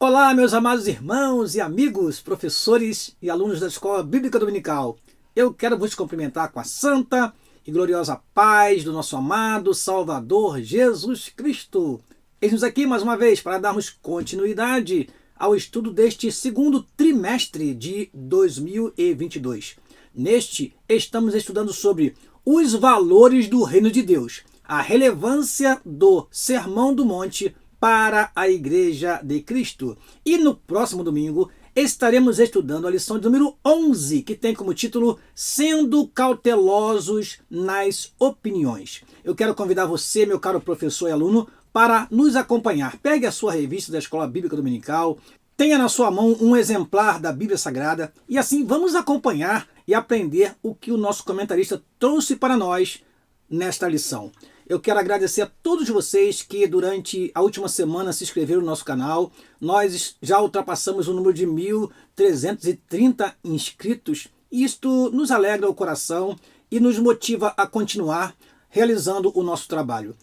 Olá, meus amados irmãos e amigos, professores e alunos da Escola Bíblica Dominical. Eu quero vos cumprimentar com a santa e gloriosa paz do nosso amado Salvador Jesus Cristo. Eis-nos aqui mais uma vez para darmos continuidade ao estudo deste segundo trimestre de 2022. Neste, estamos estudando sobre os valores do Reino de Deus, a relevância do Sermão do Monte para a Igreja de Cristo. E no próximo domingo estaremos estudando a lição de número 11, que tem como título Sendo Cautelosos nas Opiniões. Eu quero convidar você, meu caro professor e aluno, para nos acompanhar. Pegue a sua revista da Escola Bíblica Dominical, tenha na sua mão um exemplar da Bíblia Sagrada e assim vamos acompanhar e aprender o que o nosso comentarista trouxe para nós nesta lição. Eu quero agradecer a todos vocês que durante a última semana se inscreveram no nosso canal. Nós já ultrapassamos o número de 1.330 inscritos. Isto nos alegra o coração e nos motiva a continuar realizando o nosso trabalho.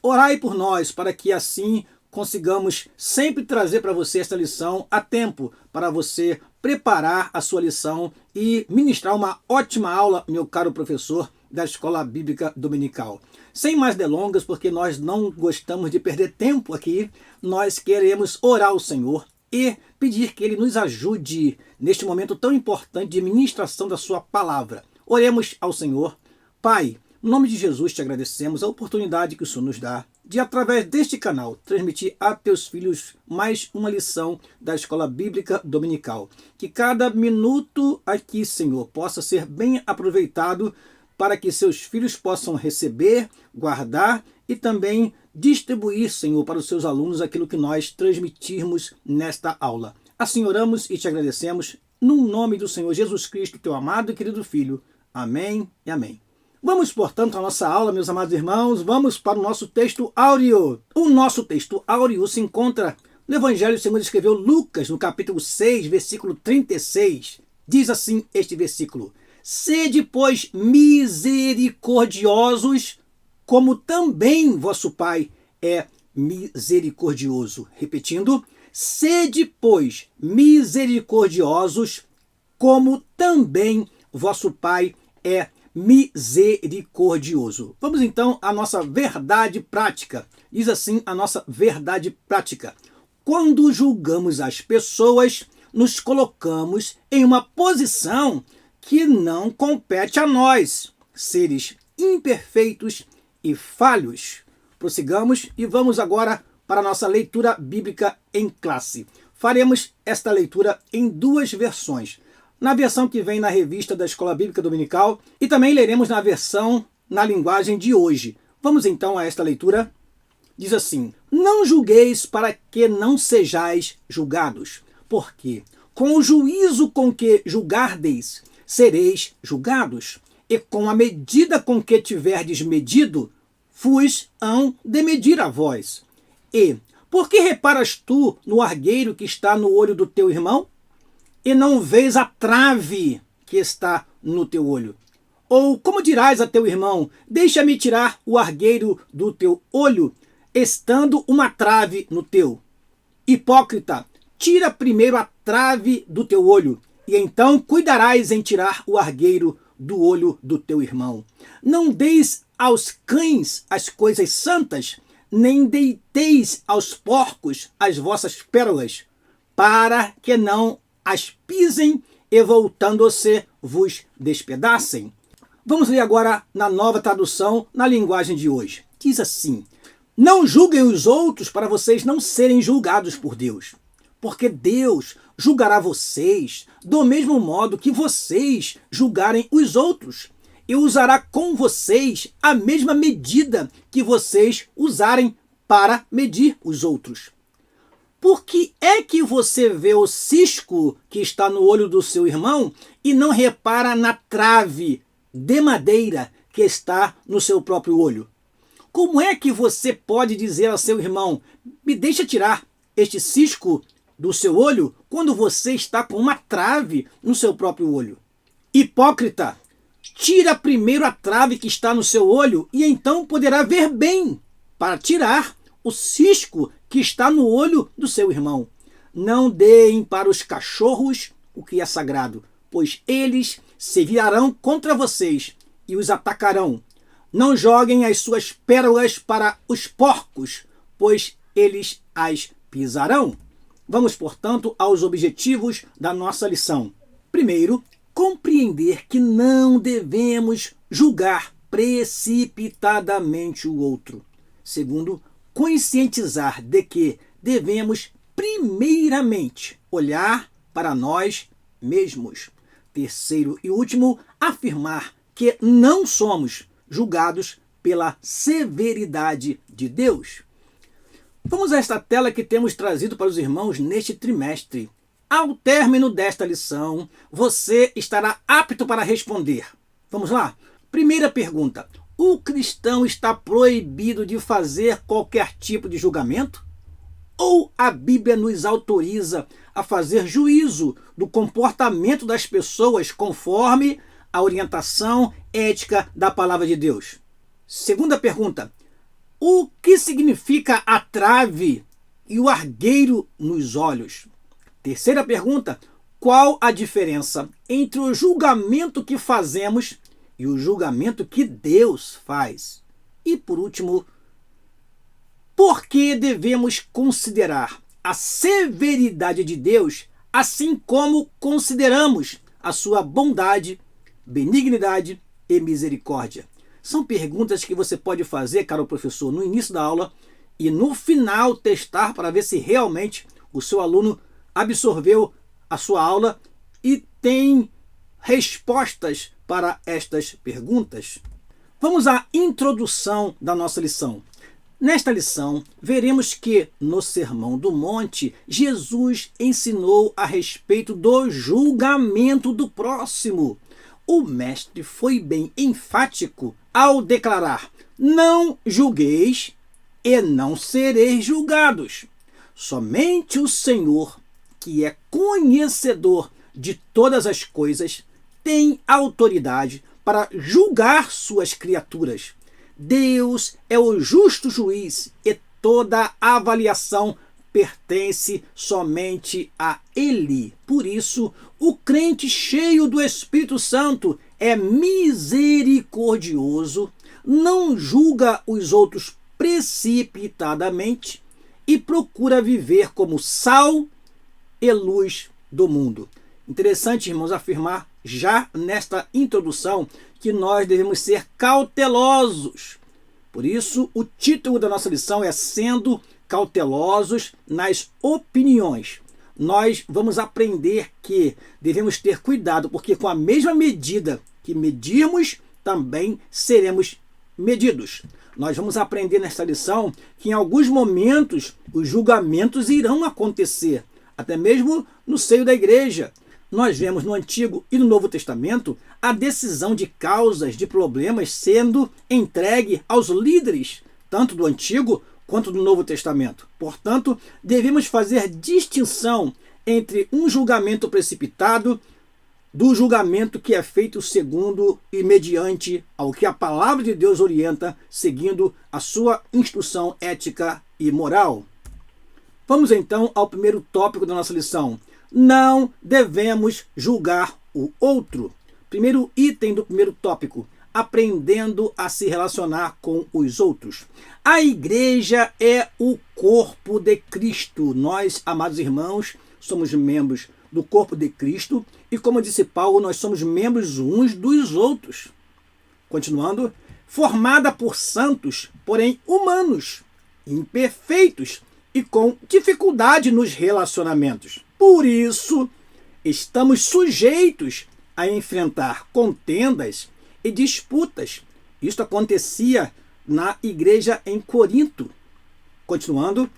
Orai por nós para que assim consigamos sempre trazer para você esta lição a tempo, para você preparar a sua lição e ministrar uma ótima aula, meu caro professor da Escola Bíblica Dominical. Sem mais delongas, porque nós não gostamos de perder tempo aqui, nós queremos orar ao Senhor e pedir que Ele nos ajude neste momento tão importante de ministração da sua palavra. Oremos ao Senhor. Pai, no nome de Jesus te agradecemos a oportunidade que o Senhor nos dá de, através deste canal, transmitir a teus filhos mais uma lição da Escola Bíblica Dominical. Que cada minuto aqui, Senhor, possa ser bem aproveitado para que seus filhos possam receber, guardar e também distribuir, Senhor, para os seus alunos aquilo que nós transmitirmos nesta aula. Assim oramos e te agradecemos, no nome do Senhor Jesus Cristo, teu amado e querido Filho. Amém e amém. Vamos, portanto, à nossa aula, meus amados irmãos, vamos para o nosso texto áureo. O nosso texto áureo se encontra no Evangelho segundo escreveu Lucas, no capítulo 6, versículo 36. Diz assim este versículo: Sede, pois, misericordiosos, como também vosso Pai é misericordioso. Repetindo, sede, pois, misericordiosos, como também vosso Pai é misericordioso. Vamos então à nossa verdade prática. Diz assim a nossa verdade prática. Quando julgamos as pessoas, nos colocamos em uma posição que não compete a nós, seres imperfeitos e falhos. Prossigamos e vamos agora para a nossa leitura bíblica em classe. Faremos esta leitura em duas versões. Na versão que vem na revista da Escola Bíblica Dominical e também leremos na versão na linguagem de hoje. Vamos então a esta leitura. Diz assim: Não julgueis para que não sejais julgados, porque com o juízo com que julgardeis, sereis julgados, e com a medida com que tiverdes medido, vos hão de medir a vós. E por que reparas tu no argueiro que está no olho do teu irmão, e não vês a trave que está no teu olho? Ou como dirás a teu irmão: deixa-me tirar o argueiro do teu olho, estando uma trave no teu? Hipócrita, tira primeiro a trave do teu olho, e então cuidarás em tirar o argueiro do olho do teu irmão. Não deis aos cães as coisas santas, nem deiteis aos porcos as vossas pérolas, para que não as pisem e, voltando-se, vos despedacem. Vamos ler agora na nova tradução, na linguagem de hoje. Diz assim: Não julguem os outros para vocês não serem julgados por Deus, porque Deus julgará vocês do mesmo modo que vocês julgarem os outros, e usará com vocês a mesma medida que vocês usarem para medir os outros. Por que é que você vê o cisco que está no olho do seu irmão e não repara na trave de madeira que está no seu próprio olho? Como é que você pode dizer ao seu irmão: me deixa tirar este cisco do seu olho, quando você está com uma trave no seu próprio olho? Hipócrita, tira primeiro a trave que está no seu olho e então poderá ver bem para tirar o cisco que está no olho do seu irmão. Não deem para os cachorros o que é sagrado, pois eles se virarão contra vocês e os atacarão. Não joguem as suas pérolas para os porcos, pois eles as pisarão. Vamos, portanto, aos objetivos da nossa lição. Primeiro, compreender que não devemos julgar precipitadamente o outro. Segundo, conscientizar de que devemos primeiramente olhar para nós mesmos. Terceiro e último, afirmar que não somos julgados pela severidade de Deus. Vamos a esta tela que temos trazido para os irmãos neste trimestre. Ao término desta lição, você estará apto para responder. Vamos lá? Primeira pergunta: o cristão está proibido de fazer qualquer tipo de julgamento? Ou a Bíblia nos autoriza a fazer juízo do comportamento das pessoas conforme a orientação ética da palavra de Deus? Segunda pergunta: o que significa a trave e o argueiro nos olhos? Terceira pergunta: qual a diferença entre o julgamento que fazemos e o julgamento que Deus faz? E por último, por que devemos considerar a severidade de Deus assim como consideramos a sua bondade, benignidade e misericórdia? São perguntas que você pode fazer, caro professor, no início da aula e no final testar para ver se realmente o seu aluno absorveu a sua aula e tem respostas para estas perguntas. Vamos à introdução da nossa lição. Nesta lição, veremos que, no Sermão do Monte, Jesus ensinou a respeito do julgamento do próximo. O mestre foi bem enfático ao declarar: não julgueis e não sereis julgados. Somente o Senhor, que é conhecedor de todas as coisas, tem autoridade para julgar suas criaturas. Deus é o justo juiz e toda avaliação pertence somente a Ele. Por isso, o crente cheio do Espírito Santo é misericordioso, não julga os outros precipitadamente e procura viver como sal e luz do mundo. Interessante, irmãos, afirmar já nesta introdução que nós devemos ser cautelosos. Por isso, o título da nossa lição é Sendo Cautelosos nas Opiniões. Nós vamos aprender que devemos ter cuidado, porque com a mesma medida que medirmos, também seremos medidos. Nós vamos aprender nesta lição que em alguns momentos os julgamentos irão acontecer, até mesmo no seio da igreja. Nós vemos no Antigo e no Novo Testamento a decisão de causas, de problemas sendo entregue aos líderes, tanto do Antigo quanto do Novo Testamento. Portanto, devemos fazer distinção entre um julgamento precipitado do julgamento que é feito segundo e mediante ao que a palavra de Deus orienta, seguindo a sua instrução ética e moral. Vamos então ao primeiro tópico da nossa lição. Não devemos julgar o outro. Primeiro item do primeiro tópico: aprendendo a se relacionar com os outros. A igreja é o corpo de Cristo. Nós, amados irmãos, somos membros do corpo de Cristo e, como disse Paulo, nós somos membros uns dos outros. Continuando, formada por santos, porém humanos, imperfeitos e com dificuldade nos relacionamentos. Por isso, estamos sujeitos a enfrentar contendas e disputas. Isto acontecia na igreja em Corinto. Continuando,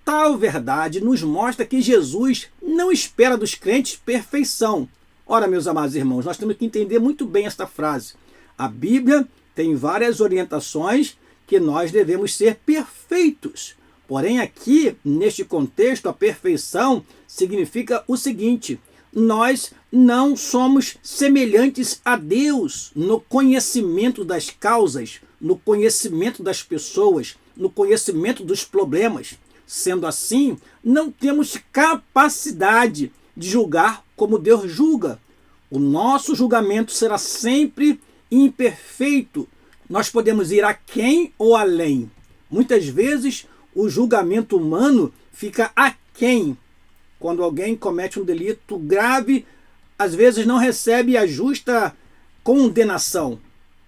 tal verdade nos mostra que Jesus não espera dos crentes perfeição. Ora, meus amados irmãos, nós temos que entender muito bem esta frase. A Bíblia tem várias orientações que nós devemos ser perfeitos. Porém, aqui, neste contexto, a perfeição significa o seguinte: nós não somos semelhantes a Deus no conhecimento das causas, no conhecimento das pessoas, no conhecimento dos problemas. Sendo assim, não temos capacidade de julgar como Deus julga. O nosso julgamento será sempre imperfeito. Nós podemos ir aquém ou além. Muitas vezes, o julgamento humano fica aquém. Quando alguém comete um delito grave, às vezes não recebe a justa condenação.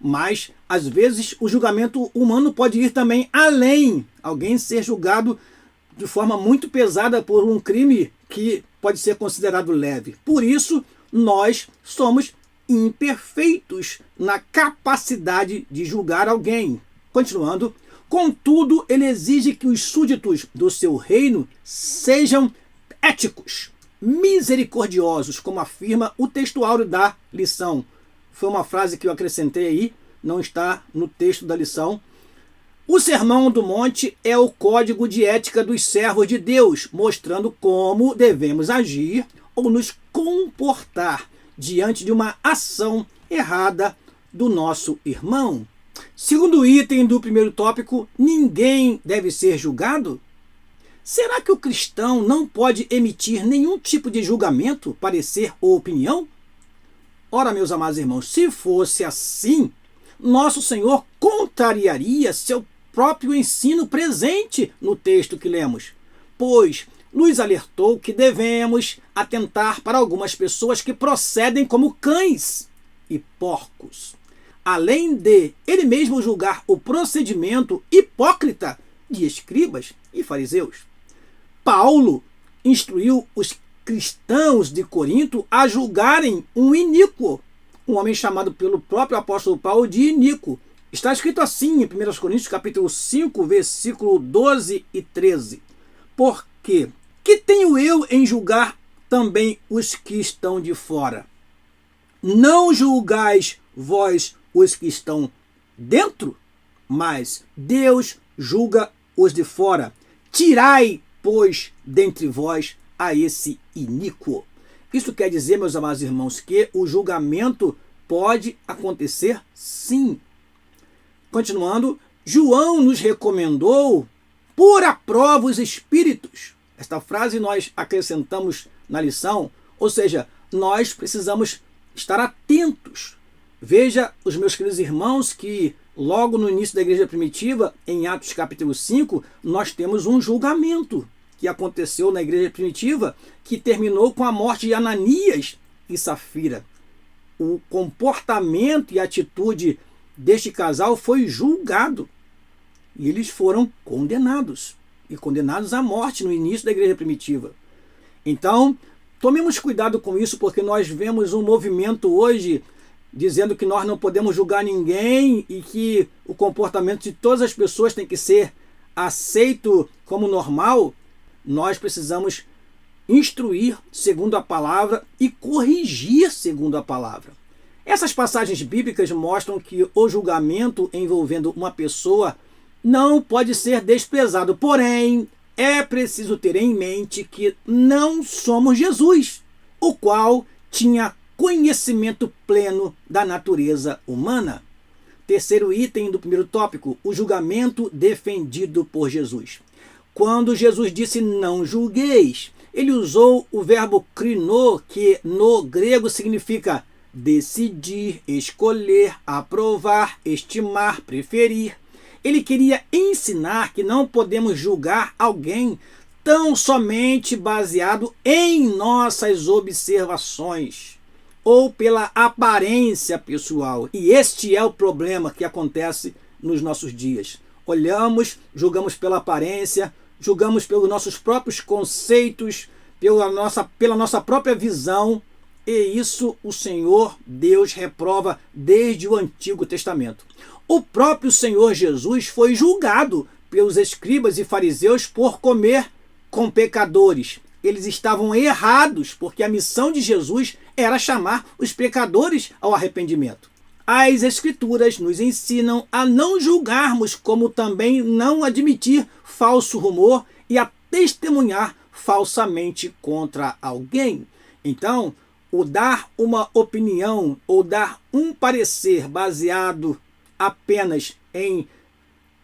Mas, às vezes, o julgamento humano pode ir também além. Alguém ser julgado de forma muito pesada por um crime que pode ser considerado leve. Por isso, nós somos imperfeitos na capacidade de julgar alguém. Continuando, contudo, ele exige que os súditos do seu reino sejam éticos, misericordiosos, como afirma o textuário da lição. Foi uma frase que eu acrescentei aí, não está no texto da lição. O Sermão do Monte é o código de ética dos servos de Deus, mostrando como devemos agir ou nos comportar diante de uma ação errada do nosso irmão. Segundo item do primeiro tópico, ninguém deve ser julgado? Será que o cristão não pode emitir nenhum tipo de julgamento, parecer ou opinião? Ora, meus amados irmãos, se fosse assim, nosso Senhor contrariaria seu próprio ensino presente no texto que lemos, pois nos alertou que devemos atentar para algumas pessoas que procedem como cães e porcos, além de ele mesmo julgar o procedimento hipócrita de escribas e fariseus. Paulo instruiu os cristãos de Corinto a julgarem um iníquo, um homem chamado pelo próprio apóstolo Paulo de iníquo. Está escrito assim em 1 Coríntios capítulo 5, versículo 12 e 13. Porque que tenho eu em julgar também os que estão de fora? Não julgais vós os que estão dentro, mas Deus julga os de fora. Tirai, pois, dentre vós a esse iníquo. Isso quer dizer, meus amados irmãos, que o julgamento pode acontecer sim. Continuando, João nos recomendou pôr à prova os espíritos. Esta frase nós acrescentamos na lição, ou seja, nós precisamos estar atentos. Veja, os meus queridos irmãos, que logo no início da igreja primitiva, em Atos capítulo 5, nós temos um julgamento que aconteceu na igreja primitiva, que terminou com a morte de Ananias e Safira. O comportamento e atitude deste casal foi julgado e eles foram condenados, e condenados à morte no início da igreja primitiva. Então, tomemos cuidado com isso, porque nós vemos um movimento hoje dizendo que nós não podemos julgar ninguém e que o comportamento de todas as pessoas tem que ser aceito como normal. Nós precisamos instruir segundo a palavra e corrigir segundo a palavra. Essas passagens bíblicas mostram que o julgamento envolvendo uma pessoa não pode ser desprezado. Porém, é preciso ter em mente que não somos Jesus, o qual tinha conhecimento pleno da natureza humana. Terceiro item do primeiro tópico, o julgamento defendido por Jesus. Quando Jesus disse não julgueis, ele usou o verbo krino, que no grego significa decidir, escolher, aprovar, estimar, preferir. Ele queria ensinar que não podemos julgar alguém tão somente baseado em nossas observações ou pela aparência pessoal. E este é o problema que acontece nos nossos dias. Olhamos, julgamos pela aparência, julgamos pelos nossos próprios conceitos, pela nossa própria visão, e isso o Senhor Deus reprova desde o Antigo Testamento. O próprio Senhor Jesus foi julgado pelos escribas e fariseus por comer com pecadores. Eles estavam errados, porque a missão de Jesus era chamar os pecadores ao arrependimento. As Escrituras nos ensinam a não julgarmos, como também não admitir falso rumor e a testemunhar falsamente contra alguém. Então, o dar uma opinião ou dar um parecer baseado apenas em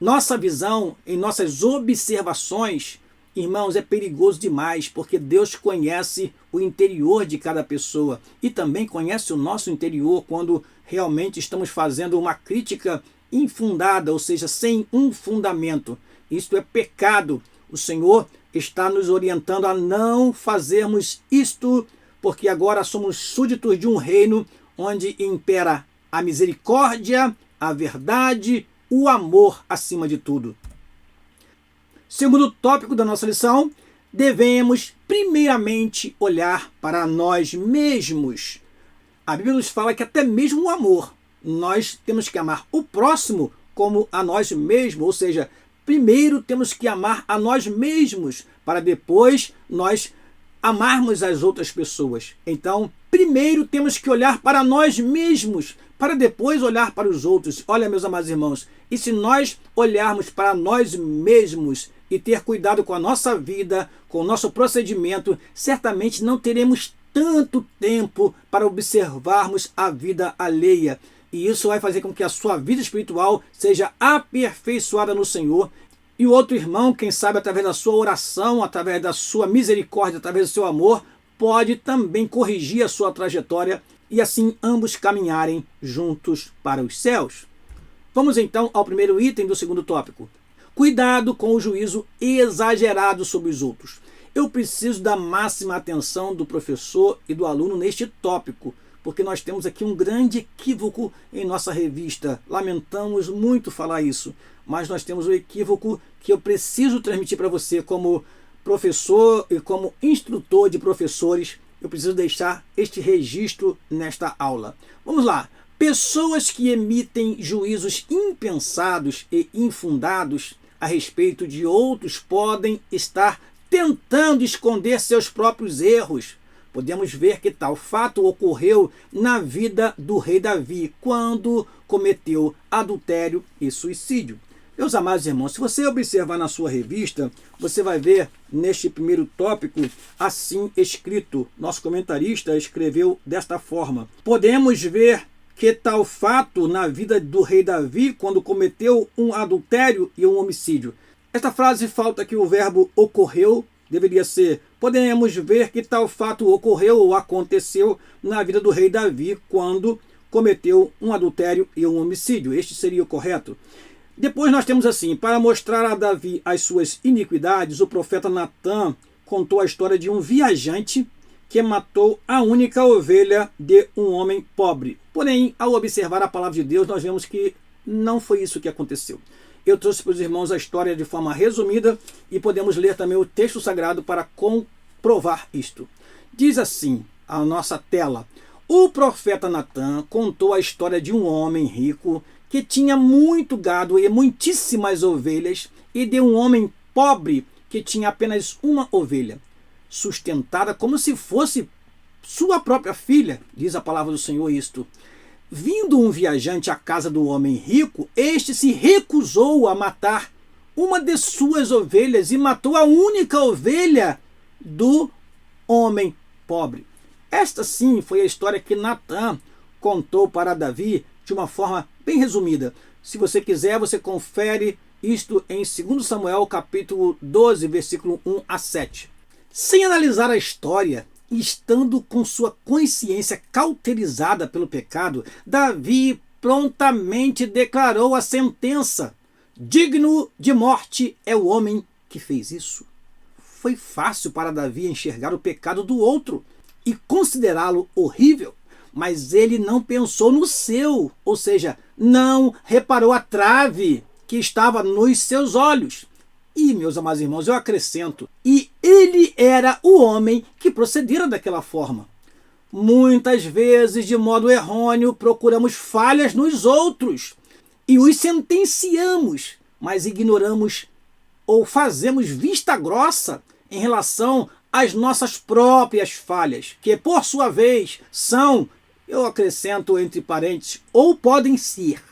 nossa visão, em nossas observações, Irmãos, é perigoso demais, porque Deus conhece o interior de cada pessoa e também conhece o nosso interior quando realmente estamos fazendo uma crítica infundada, ou seja, sem um fundamento. Isto é pecado. O Senhor está nos orientando a não fazermos isto, porque agora somos súditos de um reino onde impera a misericórdia, a verdade, o amor acima de tudo. Segundo tópico da nossa lição, devemos primeiramente olhar para nós mesmos. A Bíblia nos fala que até mesmo o amor, nós temos que amar o próximo como a nós mesmos, ou seja, primeiro temos que amar a nós mesmos para depois nós amarmos as outras pessoas. Então, primeiro temos que olhar para nós mesmos para depois olhar para os outros. Olha, meus amados irmãos, e se nós olharmos para nós mesmos e ter cuidado com a nossa vida, com o nosso procedimento, certamente não teremos tanto tempo para observarmos a vida alheia. E isso vai fazer com que a sua vida espiritual seja aperfeiçoada no Senhor. E o outro irmão, quem sabe através da sua oração, através da sua misericórdia, através do seu amor, pode também corrigir a sua trajetória e assim ambos caminharem juntos para os céus. Vamos então ao primeiro item do segundo tópico. Cuidado com o juízo exagerado sobre os outros. Eu preciso da máxima atenção do professor e do aluno neste tópico, porque nós temos aqui um grande equívoco em nossa revista. Lamentamos muito falar isso, mas nós temos um equívoco que eu preciso transmitir para você como professor e como instrutor de professores. Eu preciso deixar este registro nesta aula. Vamos lá. Pessoas que emitem juízos impensados e infundados a respeito de outros podem estar tentando esconder seus próprios erros. Podemos ver que tal fato ocorreu na vida do rei Davi, quando cometeu adultério e suicídio. Meus amados irmãos, se você observar na sua revista, você vai ver neste primeiro tópico assim escrito. Nosso comentarista escreveu desta forma: podemos ver que tal fato na vida do rei Davi, quando cometeu um adultério e um homicídio. Esta frase falta aqui o verbo ocorreu, deveria ser: podemos ver que tal fato ocorreu ou aconteceu na vida do rei Davi, quando cometeu um adultério e um homicídio. Este seria o correto. Depois nós temos assim: para mostrar a Davi as suas iniquidades, o profeta Natã contou a história de um viajante que matou a única ovelha de um homem pobre. Porém, ao observar a palavra de Deus, nós vemos que não foi isso que aconteceu. Eu trouxe para os irmãos a história de forma resumida e podemos ler também o texto sagrado para comprovar isto. Diz assim a nossa tela: o profeta Natã contou a história de um homem rico que tinha muito gado e muitíssimas ovelhas, e de um homem pobre que tinha apenas uma ovelha, sustentada como se fosse sua própria filha. Diz a palavra do Senhor isto: vindo um viajante à casa do homem rico, este se recusou a matar uma de suas ovelhas e matou a única ovelha do homem pobre. Esta sim foi a história que Natã contou para Davi de uma forma bem resumida. Se você quiser, você confere isto em 2 Samuel capítulo 12, versículo 1 a 7. Sem analisar a história e estando com sua consciência cauterizada pelo pecado, Davi prontamente declarou a sentença: digno de morte é o homem que fez isso. Foi fácil para Davi enxergar o pecado do outro e considerá-lo horrível, mas ele não pensou no seu, ou seja, não reparou a trave que estava nos seus olhos. E, meus amados irmãos, eu acrescento: e ele era o homem que procedera daquela forma. Muitas vezes, de modo errôneo, procuramos falhas nos outros e os sentenciamos, mas ignoramos ou fazemos vista grossa em relação às nossas próprias falhas, que, por sua vez, são, eu acrescento entre parênteses, ou podem ser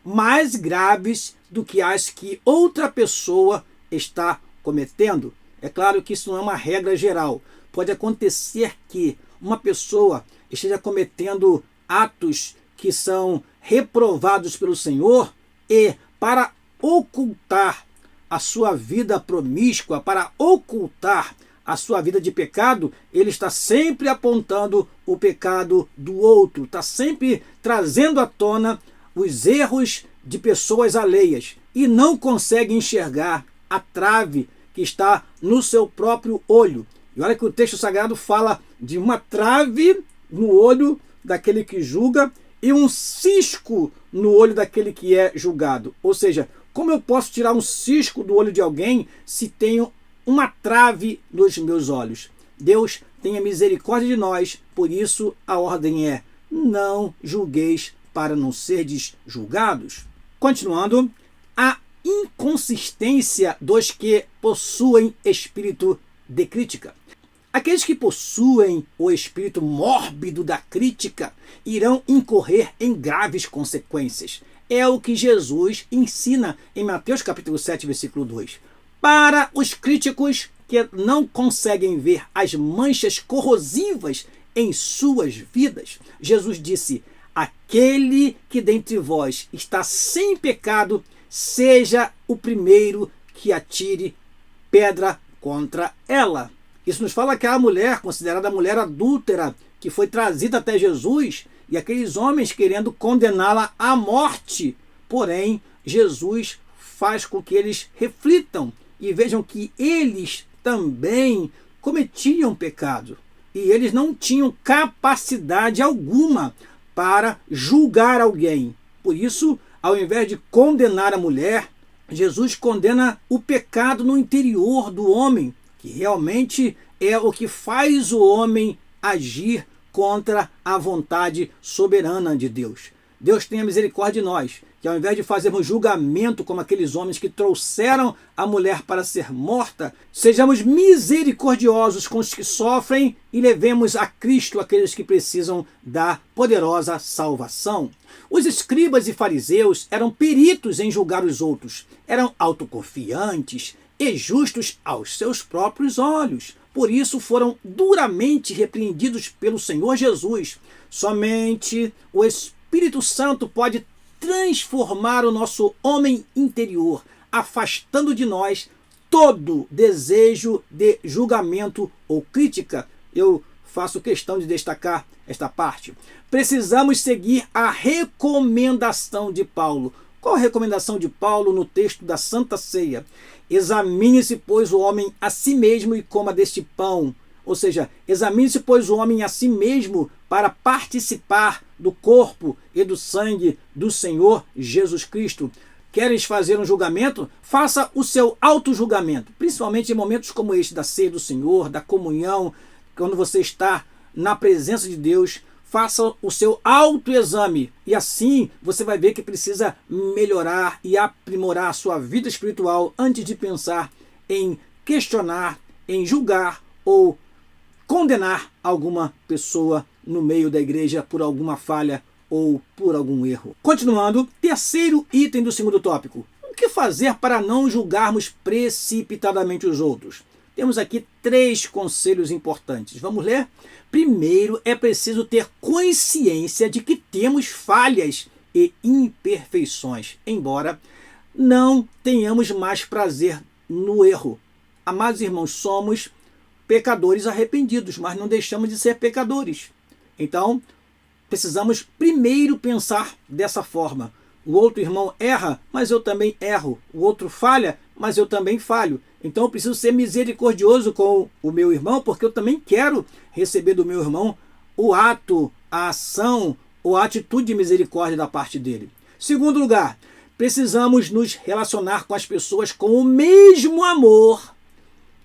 mais graves do que as que outra pessoa está cometendo. É claro que isso não é uma regra geral. Pode acontecer que uma pessoa esteja cometendo atos que são reprovados pelo Senhor e, para ocultar a sua vida promíscua, para ocultar a sua vida de pecado, ele está sempre apontando o pecado do outro, está sempre trazendo à tona os erros de pessoas alheias e não consegue enxergar a trave que está no seu próprio olho. E olha que o texto sagrado fala de uma trave no olho daquele que julga e um cisco no olho daquele que é julgado. Ou seja, como eu posso tirar um cisco do olho de alguém se tenho uma trave nos meus olhos? Deus tenha misericórdia de nós, por isso a ordem é: não julgueis para não serdes julgados. Continuando, a inconsistência dos que possuem espírito de crítica. Aqueles que possuem o espírito mórbido da crítica irão incorrer em graves consequências. É o que Jesus ensina em Mateus capítulo 7, versículo 2. Para os críticos que não conseguem ver as manchas corrosivas em suas vidas, Jesus disse: aquele que dentre vós está sem pecado, seja o primeiro que atire pedra contra ela. Isso nos fala que a mulher, considerada a mulher adúltera, que foi trazida até Jesus, e aqueles homens querendo condená-la à morte. Porém, Jesus faz com que eles reflitam e vejam que eles também cometiam pecado. E eles não tinham capacidade alguma para julgar alguém. Por isso, ao invés de condenar a mulher, Jesus condena o pecado no interior do homem, que realmente é o que faz o homem agir contra a vontade soberana de Deus. Deus tenha misericórdia de nós, que ao invés de fazermos julgamento como aqueles homens que trouxeram a mulher para ser morta, sejamos misericordiosos com os que sofrem e levemos a Cristo aqueles que precisam da poderosa salvação. Os escribas e fariseus eram peritos em julgar os outros, eram autoconfiantes e justos aos seus próprios olhos. Por isso foram duramente repreendidos pelo Senhor Jesus. Somente o Espírito Santo pode transformar o nosso homem interior, afastando de nós todo desejo de julgamento ou crítica. Eu faço questão de destacar esta parte. Precisamos seguir a recomendação de Paulo. Qual a recomendação de Paulo no texto da Santa Ceia? Examine-se, pois, o homem a si mesmo e coma deste pão. Ou seja, examine-se, pois, o homem a si mesmo para participar do corpo e do sangue do Senhor Jesus Cristo. Queres fazer um julgamento? Faça o seu auto-julgamento, principalmente em momentos como este da ceia do Senhor, da comunhão, quando você está na presença de Deus. Faça o seu autoexame e assim você vai ver que precisa melhorar e aprimorar a sua vida espiritual antes de pensar em questionar, em julgar ou condenar alguma pessoa no meio da igreja por alguma falha ou por algum erro. Continuando, terceiro item do segundo tópico. O que fazer para não julgarmos precipitadamente os outros? Temos aqui 3 conselhos importantes. Vamos ler? Primeiro, é preciso ter consciência de que temos falhas e imperfeições, embora não tenhamos mais prazer no erro. Amados irmãos, somos pecadores arrependidos, mas não deixamos de ser pecadores. Então, precisamos primeiro pensar dessa forma. O outro irmão erra, mas eu também erro. O outro falha, mas eu também falho. Então eu preciso ser misericordioso com o meu irmão, porque eu também quero receber do meu irmão o ato, a ação ou a atitude de misericórdia da parte dele. Segundo lugar, precisamos nos relacionar com as pessoas com o mesmo amor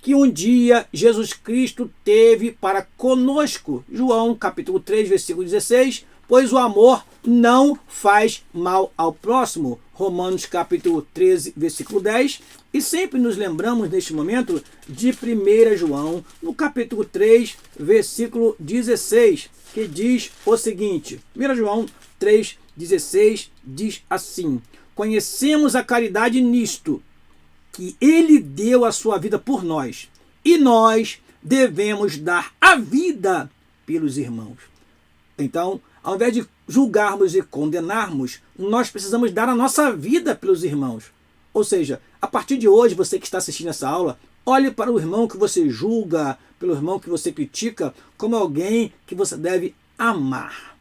que um dia Jesus Cristo teve para conosco. João capítulo 3, versículo 16, pois o amor não faz mal ao próximo. Romanos capítulo 13, versículo 10. E sempre nos lembramos neste momento de 1 João, no capítulo 3, versículo 16, que diz o seguinte. 1 João 3, 16 diz assim: conhecemos a caridade nisto, que ele deu a sua vida por nós, e nós devemos dar a vida pelos irmãos. Então, ao invés de julgarmos e condenarmos, nós precisamos dar a nossa vida pelos irmãos. Ou seja, a partir de hoje, você que está assistindo essa aula, olhe para o irmão que você julga, pelo irmão que você critica, como alguém que você deve amar.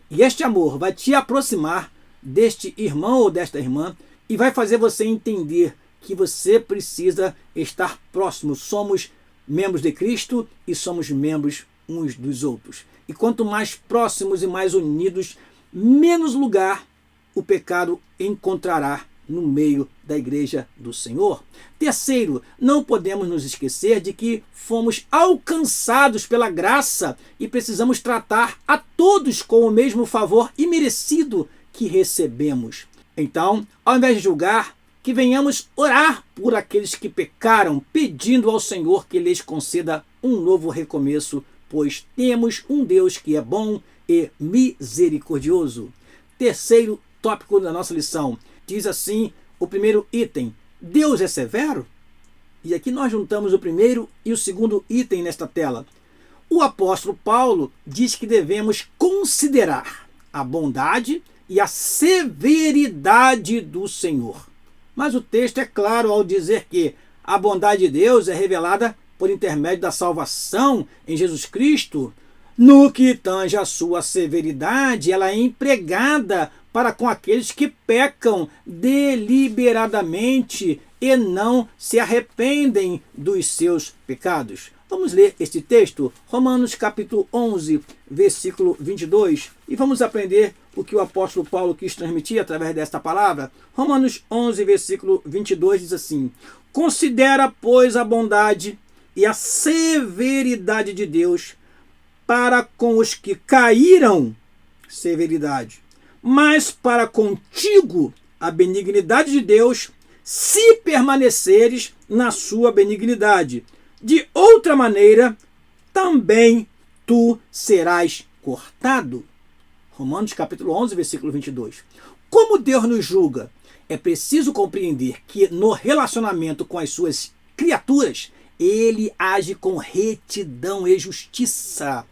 E este amor vai te aproximar deste irmão ou desta irmã e vai fazer você entender que você precisa estar próximo. Somos membros de Cristo e somos membros uns dos outros. E quanto mais próximos e mais unidos, menos lugar o pecado encontrará no meio da igreja do Senhor. Terceiro, não podemos nos esquecer de que fomos alcançados pela graça e precisamos tratar a todos com o mesmo favor imerecido que recebemos. Então, ao invés de julgar, que venhamos orar por aqueles que pecaram, pedindo ao Senhor que lhes conceda um novo recomeço, pois temos um Deus que é bom e misericordioso. Terceiro tópico da nossa lição. Diz assim o primeiro item: Deus é severo? E aqui nós juntamos o primeiro e o segundo item nesta tela. O apóstolo Paulo diz que devemos considerar a bondade e a severidade do Senhor. Mas o texto é claro ao dizer que a bondade de Deus é revelada por intermédio da salvação em Jesus Cristo. No que tange a sua severidade, ela é empregada para com aqueles que pecam deliberadamente e não se arrependem dos seus pecados. Vamos ler este texto, Romanos capítulo 11, versículo 22, e vamos aprender o que o apóstolo Paulo quis transmitir através desta palavra. Romanos 11, versículo 22 diz assim: Considera, pois, a bondade e a severidade de Deus para com os que caíram, severidade, mas para contigo a benignidade de Deus, se permaneceres na sua benignidade. De outra maneira, também tu serás cortado. Romanos capítulo 11, versículo 22. Como Deus nos julga? É preciso compreender que no relacionamento com as suas criaturas, ele age com retidão e justiça.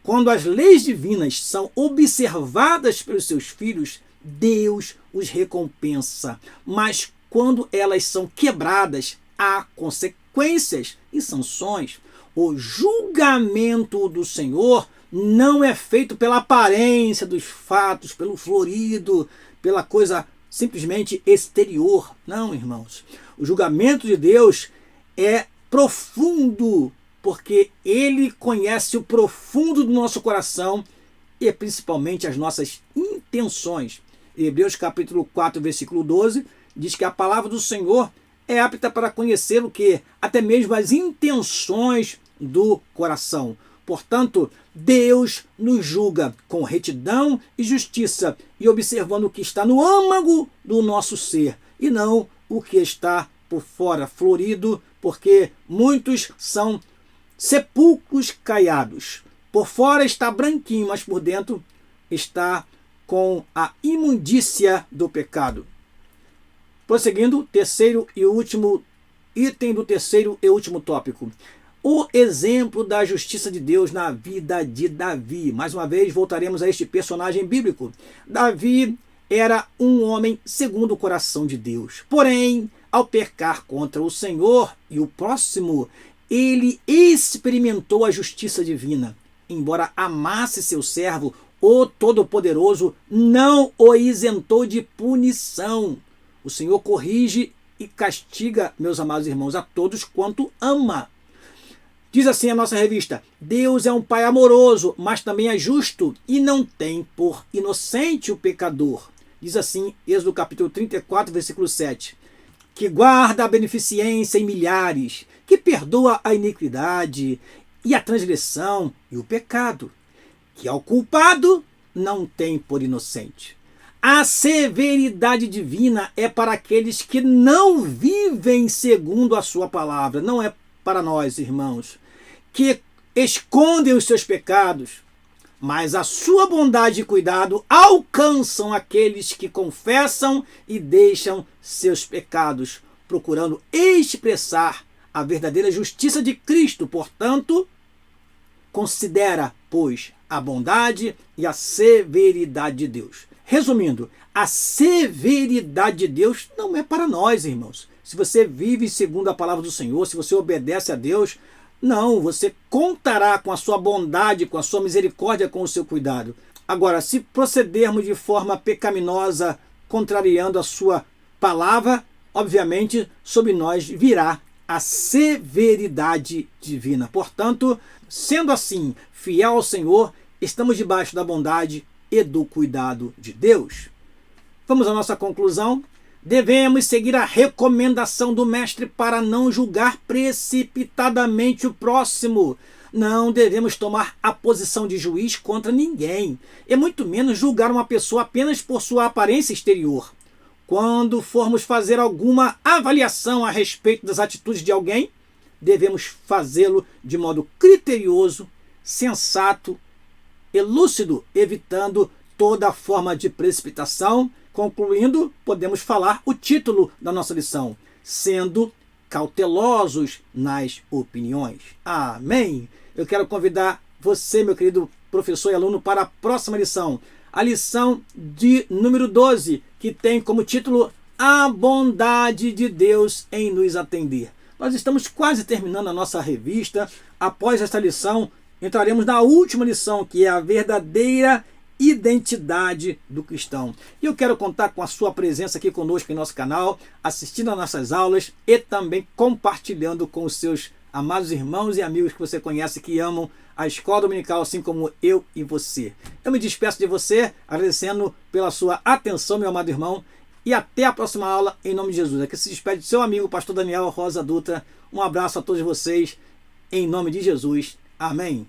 Quando as leis divinas são observadas pelos seus filhos, Deus os recompensa. Mas quando elas são quebradas, há consequências e sanções. O julgamento do Senhor não é feito pela aparência dos fatos, pelo florido, pela coisa simplesmente exterior. Não, irmãos. O julgamento de Deus é profundo, porque ele conhece o profundo do nosso coração e principalmente as nossas intenções. Hebreus capítulo 4, versículo 12, diz que a palavra do Senhor é apta para conhecer o que? Até mesmo as intenções do coração. Portanto, Deus nos julga com retidão e justiça e observando o que está no âmago do nosso ser e não o que está por fora, florido, porque muitos são sepulcros caiados. Por fora está branquinho, mas por dentro está com a imundícia do pecado. Prosseguindo, terceiro e último item do terceiro e último tópico. O exemplo da justiça de Deus na vida de Davi. Mais uma vez, voltaremos a este personagem bíblico. Davi era um homem segundo o coração de Deus. Porém, ao pecar contra o Senhor e o próximo, ele experimentou a justiça divina. Embora amasse seu servo, o Todo-Poderoso não o isentou de punição. O Senhor corrige e castiga, meus amados irmãos, a todos quanto ama. Diz assim a nossa revista: Deus é um Pai amoroso, mas também é justo e não tem por inocente o pecador. Diz assim Êxodo capítulo 34, versículo 7. Que guarda a beneficência em milhares, que perdoa a iniquidade e a transgressão e o pecado, que ao culpado não tem por inocente. A severidade divina é para aqueles que não vivem segundo a sua palavra, não é para nós, irmãos, que escondem os seus pecados, mas a sua bondade e cuidado alcançam aqueles que confessam e deixam seus pecados, procurando expressar a verdadeira justiça de Cristo. Portanto, considera, pois, a bondade e a severidade de Deus. Resumindo, a severidade de Deus não é para nós, irmãos. Se você vive segundo a palavra do Senhor, se você obedece a Deus, não, você contará com a sua bondade, com a sua misericórdia, com o seu cuidado. Agora, se procedermos de forma pecaminosa, contrariando a sua palavra, obviamente, sobre nós virá a severidade divina. Portanto, sendo assim, fiel ao Senhor, estamos debaixo da bondade e do cuidado de Deus. Vamos à nossa conclusão. Devemos seguir a recomendação do Mestre para não julgar precipitadamente o próximo. Não devemos tomar a posição de juiz contra ninguém, e muito menos julgar uma pessoa apenas por sua aparência exterior. Quando formos fazer alguma avaliação a respeito das atitudes de alguém, devemos fazê-lo de modo criterioso, sensato e lúcido, evitando toda forma de precipitação. Concluindo, podemos falar o título da nossa lição: sendo cautelosos nas opiniões. Amém! Eu quero convidar você, meu querido professor e aluno, para a próxima lição, a lição de número 12, que tem como título A Bondade de Deus em nos atender. Nós estamos quase terminando a nossa revista. Após esta lição, entraremos na última lição, que é a verdadeira identidade do cristão. E eu quero contar com a sua presença aqui conosco em nosso canal, assistindo às nossas aulas e também compartilhando com os seus amados irmãos e amigos que você conhece, que amam a escola dominical, assim como eu e você. Eu me despeço de você, agradecendo pela sua atenção, meu amado irmão, e até a próxima aula, em nome de Jesus. Aqui se despede seu amigo, pastor Daniel Rosa Dutra. Um abraço a todos vocês, em nome de Jesus. Amém.